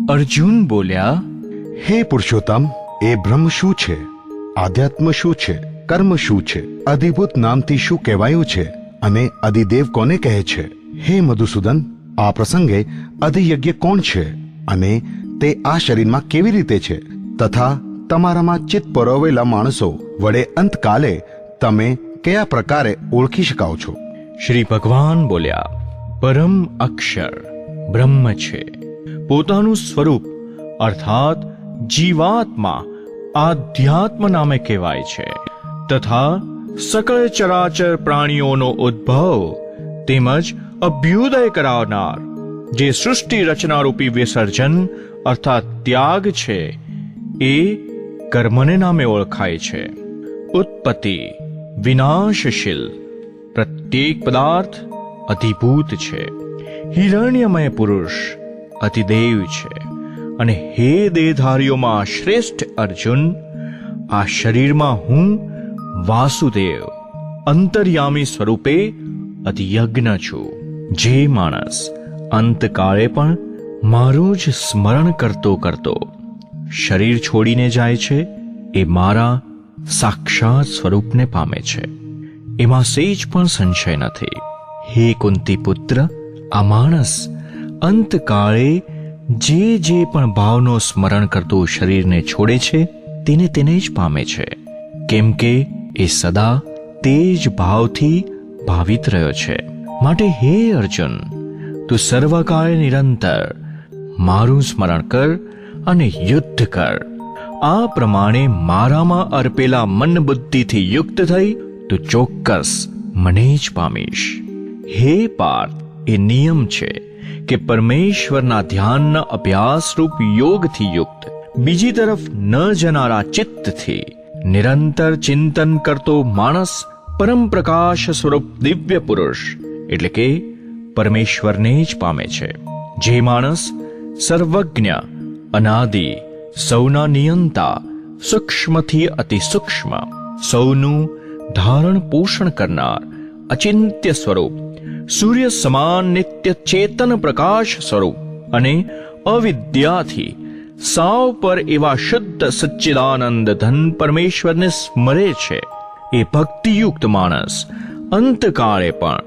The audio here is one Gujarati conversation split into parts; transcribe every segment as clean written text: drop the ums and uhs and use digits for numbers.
અર્જુન બોલ્યા, હે પુરુષોત્તમ, એ બ્રહ્મ શું છે? આધ્યાત્મ શું છે? કર્મ શું છે? અધિભૂત નામથી શું કહેવાયું છે? અને અધિદેવ કોને કહે છે? હે મધુસૂદન, આ પ્રસંગે અધિયજ્ઞ કોણ છે અને તે આ શરીરમાં કેવી રીતે છે? તથા તમારામાં ચિત્ત પરોવેલા માણસો વડે અંતકાલે તમે કયા પ્રકારે ઓળખી શકાવ છો? શ્રી ભગવાન બોલ્યા, પરમ અક્ષર બ્રહ્મ છે. પોતાનું સ્વરૂપ અર્થાત જીવાત્મા આધ્યાત્મ નામે કહેવાય છે. તથા સકળ ચરાચર પ્રાણીઓનો ઉદ્ભવ તેમજ અભ્યુદય કરાવનાર જે સૃષ્ટિ રચનારૂપી વિસર્જન અર્થાત ત્યાગ છે, એ કર્મને નામે ઓળખાય છે. ઉત્પત્તિ વિનાશશીલ પ્રત્યેક પદાર્થ અધિભૂત છે. હિરણ્યમય પુરુષ અધિદેવ છે. અને હે દેહધારીઓમાં શ્રેષ્ઠ અર્જુન, આ શરીરમાં હું વાસુદેવ અંતર્યામી સ્વરૂપે અધિયજ્ઞ છું. જે માણસ અંતકાળે પણ મારું જ સ્મરણ કરતો કરતો શરીર છોડીને જાય છે, એ મારા સાક્ષાત સ્વરૂપને પામે છે. એમાં સેજ પણ સંશય નથી. હે કુંતી પુત્ર, આ માણસ અંતકાળે જે પણ ભાવનો સ્મરણ કરતો શરીરને છોડે છે, તેને જ પામે છે. કેમ કે એ સદા તે જ ભાવથી ભાવિત રહ્યો છે. માટે હે અર્જુન, તું સર્વકાળે નિરંતર મારું સ્મરણ કર અને યુદ્ધ કર. આ પ્રમાણે મારામાં અર્પેલા મન બુદ્ધિથી યુક્ત થઈ તું ચોક્કસ મને જ પામીશ. હે પાર્થ, એ નિયમ છે કે પરમેશ્વરના ધ્યાનના અભ્યાસરૂપ યોગથી યુક્ત બીજી તરફ ન જનારા ચિત્તથી નિરંતર ચિંતન કરતો માણસ પરમ પ્રકાશ સ્વરૂપ દિવ્ય પુરુષ એટલે કે પરમેશ્વરને જ પામે છે. જે માણસ સર્વજ્ઞ, અનાદિ, સૌના નિયંતા, સૂક્ષ્મથી અતિ સૂક્ષ્મ, સૌનું ધારણ પોષણ કરનાર અચિંત્ય સ્વરૂપ, સૂર્ય સમાન નિત્ય ચેતન પ્રકાશ સ્વરૂપ અને અવિદ્યાથી સાવ પર એવા શુદ્ધ સચ્ચિદાનંદ ધન પરમેશ્વરને સ્મરે છે, એ ભક્તિયુક્ત માણસ અંતકાળે પણ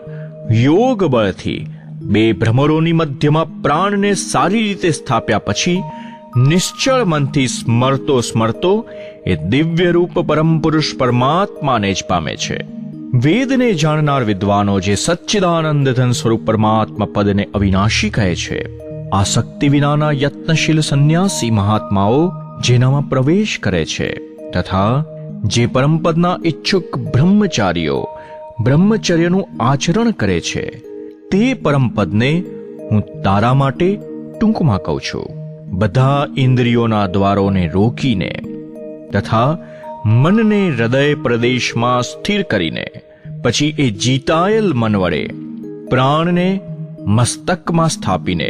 યોગ બળથી બે ભ્રમરોની મધ્યમાં પ્રાણને સારી રીતે સ્થાપ્યા પછી નિશ્ચળ મનથી સ્મરતો એ દિવ્ય રૂપ પરમ પુરુષ પરમાત્માને જ પામે છે. વેદને જાણનાર વિદ્વાનો જે સચ્ચિદાનંદ ધન સ્વરૂપ પરમાત્મા પદને અવિનાશી કહે છે, આસક્તિ વિનાના યત્નશીલ સંન્યાસી મહાત્માઓ જેનામાં પ્રવેશ કરે છે, તથા જે પરમપદના ઈચ્છુક બ્રહ્મચારીઓ બ્રહ્મચર્યનું આચરણ કરે છે, તે પરમપદને હું તારા માટે ટૂંકમાં કહું છું. બધા ઇન્દ્રિયોના દ્વારોને રોકીને તથા મનને હૃદય પ્રદેશમાં સ્થિર કરીને પછી એ જીતાયેલ મન વડે પ્રાણને મસ્તકમાં સ્થાપીને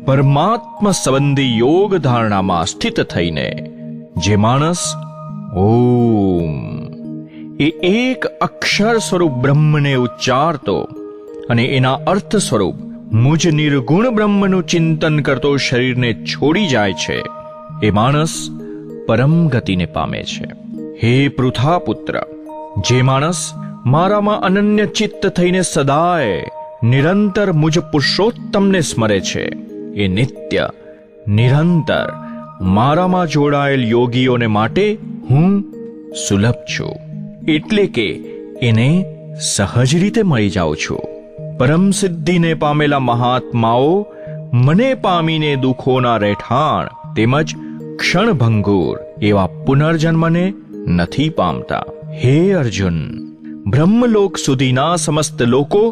પરમાત્મ સંબંધી યોગ ધારણામાં સ્થિત થઈને જે માણસ ઓમ એ એક અક્ષર સ્વરૂપ બ્રહ્મને ઉચ્ચારતો અને એના અર્થ સ્વરૂપ મુજ નિર્ગુણ બ્રહ્મનું ચિંતન કરતો શરીરને છોડી જાય છે, એ માણસ પરમ ગતિને પામે છે. હે પૃથા પુત્ર, જે માણસ મારામાં અનન્ય ચિત્ત થઈને સદાય નિરંતર મુજ પુરુષોત્તમને સ્મરે છે, એ નિત્ય નિરંતર મારામાં જોડાયેલ યોગીઓને માટે હું સુલભ છું. એટલે કે એને સહજ રીતે મળી જાઉં છું. પરમ સિદ્ધિને પામેલા મહાત્માઓ મને પામીને દુઃખોના રહેઠાણ તેમજ ક્ષણભંગુર એવા પુનર્જન્મને નથી પામતા. હે અર્જુન, બ્રહ્મલોક સુધીના સમસ્ત લોકો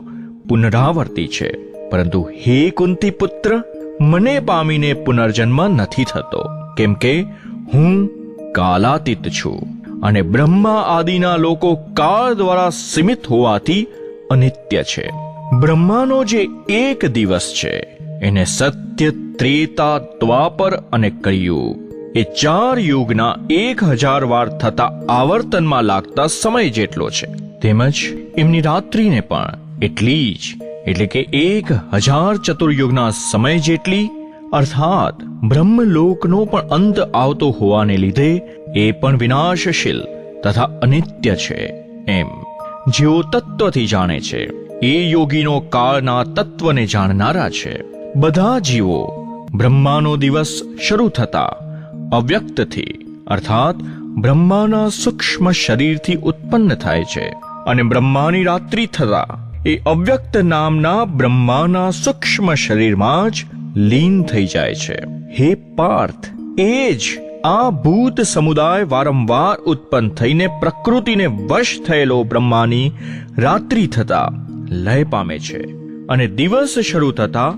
પુનરાવર્તી છે, પરંતુ હે કુંતી પુત્ર, મને પામીને પુનર્જન્મ નથી થતો. કેમ કે હું કાલાતીત છું અને બ્રહ્મા આદિના લોકો કાળ દ્વારા સીમિત હોવાથી અનિત્ય છે. બ્રહ્માનો જે એક દિવસ છે એને સત્ય, ત્રેતા, દ્વાપર અને કળિયુગ એ 4 યુગના 1000 વાર થતા આવર્તનમાં લાગતા સમય જેટલો છે. તેમજ એમની રાત્રિને પણ એટલી જ એટલે કે 1000 ચતુર્યુગના સમય જેટલી અર્થાત બ્રહ્મલોકનો પણ અંત આવતો હોવાને લીધે એ પણ વિનાશશીલ તથા અનિત્ય છે. એમ જેઓ તત્વથી જાણે છે એ યોગીનો કાળના તત્વને જાણનારા છે. બધા જીવો બ્રહ્માનો દિવસ શરૂ થતા અવ્યક્તથી અર્થાત બ્રહ્માના સૂક્ષ્મ શરીરથી ઉત્પન્ન થાય છે અને બ્રહ્માની રાત્રિ થતા એ અવ્યક્ત નામના બ્રહ્માના સૂક્ષ્મ શરીરમાં જ લીન થઈ જાય છે. હે પાર્થ, એ જ આ ભૂત સમુદાય વારંવાર ઉત્પન્ન થઈને પ્રકૃતિને વશ થયેલો બ્રહ્માની રાત્રિ થતા લય પામે છે અને દિવસ શરૂ થતા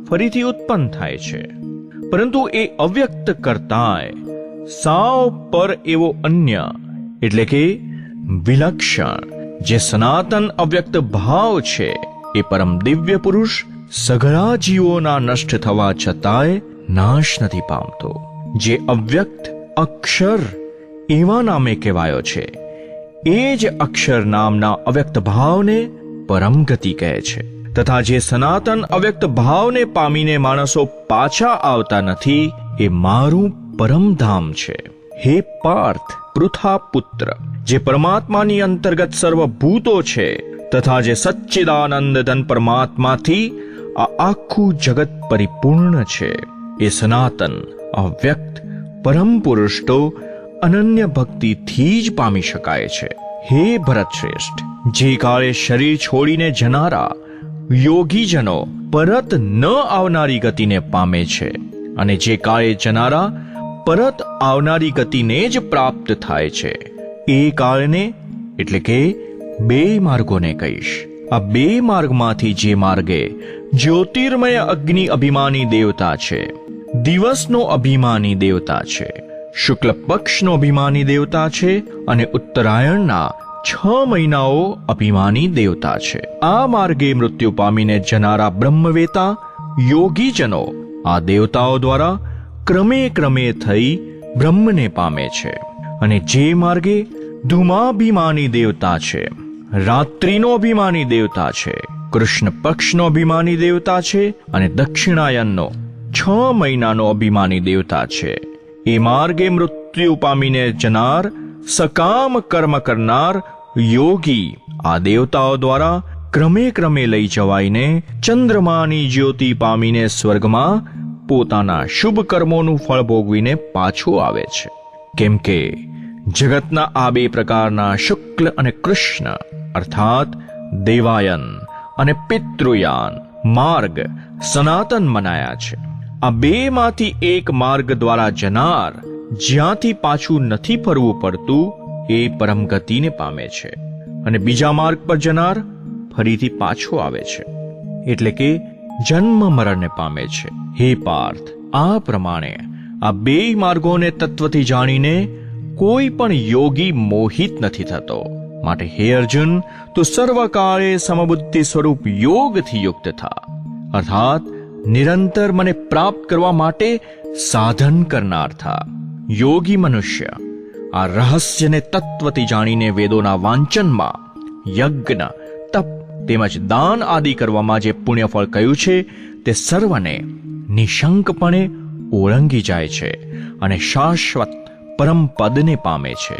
ફરીથી ઉત્પન્ન થાય છે. પરંતુ એ અવ્યક્ત કરતાંય સાવ પર એવો અન્ય એટલે કે વિલક્ષણ જે સનાતન અવ્યક્ત ભાવ છે એ પરમ દિવ્ય પુરુષ સઘળા જીવોના નષ્ટ થવા છતાંય નાશ નથી પામતો. જે અવ્યક્ત અક્ષર એવા નામે કહેવાયો છે એ જ અક્ષર નામના અવ્યક્ત ભાવને પરમ ગતિ કહે છે. તથા જે સનાતન અવ્યક્ત ભાવને પામીને માણસો પાછા આવતા નથી એ મારું પરમધામ છે. હે પાર્થ, પૃથા પુત્ર, જે પરમાત્માની અંતર્ગત સર્વભૂતો છે તથા જે સચ્ચિદાનંદ ધન પરમાત્માથી આ આખું જગત પરિપૂર્ણ છે એ સનાતન અવ્યક્ત પરમ પુરુષ તો અનન્ય ભક્તિથી જ પામી શકાય છે. હે ભરત શ્રેષ્ઠ, જે કાળે શરીર છોડીને જનારા યોગીજનો પરત ન આવનારી ગતિને પામે છે અને જે કાળે જનારા પરત આવનારી ગતિને જ પ્રાપ્ત થાય છે એ કાળને એટલે કે બે માર્ગોને કહીશ. આ બે માર્ગમાંથી જે માર્ગે જ્યોતિર્મય અગ્નિ અભિમાની દેવતા છે, દિવસનો અભિમાની દેવતા છે, શુક્લ પક્ષનો અભિમાની દેવતા છે અને ઉત્તરાયણના 6 મહિનાઓ અભિમાની દેવતા છે. આ માર્ગે મૃત્યુ પામીને જનારા બ્રહ્મવેતા યોગીજનો આ દેવતાઓ દ્વારા ક્રમે ક્રમે થઈ બ્રહ્મને પામે છે. અને જે માર્ગે ધૂમાભિમાની દેવતા છે, રાત્રિનો અભિમાની દેવતા છે, કૃષ્ણ પક્ષનો અભિમાની દેવતા છે અને દક્ષિણાયનનો 6 મહિનાનો અભિમાની દેવતા છે, એ માર્ગે મૃત્યુ પામીને જનાર સકામ કર્મ કરનાર યોગી આ દેવતાઓ દ્વારા ક્રમે ક્રમે લઈ જવાઈને ચંદ્રમાની જ્યોતિ પામીને સ્વર્ગમાં પોતાના શુભ કર્મોનું ફળ ભોગવીને પાછો આવે છે. કેમ કે જગતના આ બે પ્રકારના શુક્લ અને કૃષ્ણ અર્થાત દેવાયન અને પિતૃયાન માર્ગ સનાતન મનાયા છે. આ બેમાંથી એક માર્ગ દ્વારા જનાર જ્યાંથી પાછું નથી ફરવું પડતું એ પરમ ગતિને પામે છે અને બીજા માર્ગ પર જનાર ફરીથી પાછો આવે છે એટલે કે જન્મ મરણને પામે છે. હે પાર્થ, આ પ્રમાણે આ બે માર્ગોને તત્વથી જાણીને કોઈ પણ યોગી મોહિત નથી થતો. માટે હે અર્જુન, તું સર્વકાળે સમબુદ્ધિ સ્વરૂપ યોગથી યુક્ત થા અર્થાત નિરંતર મને પ્રાપ્ત કરવા માટે સાધન કરનાર થા. યોગી મનુષ્ય આ રહસ્યને તત્વથી જાણીને વેદોના વાંચનમાં, યજ્ઞ, તપ તેમજ દાન આદિ કરવામાં જે પુણ્યફળ કહ્યું છે તે સર્વને નિશંકપણે ઓળંગી જાય છે અને શાશ્વત પરમ પદને પામે છે.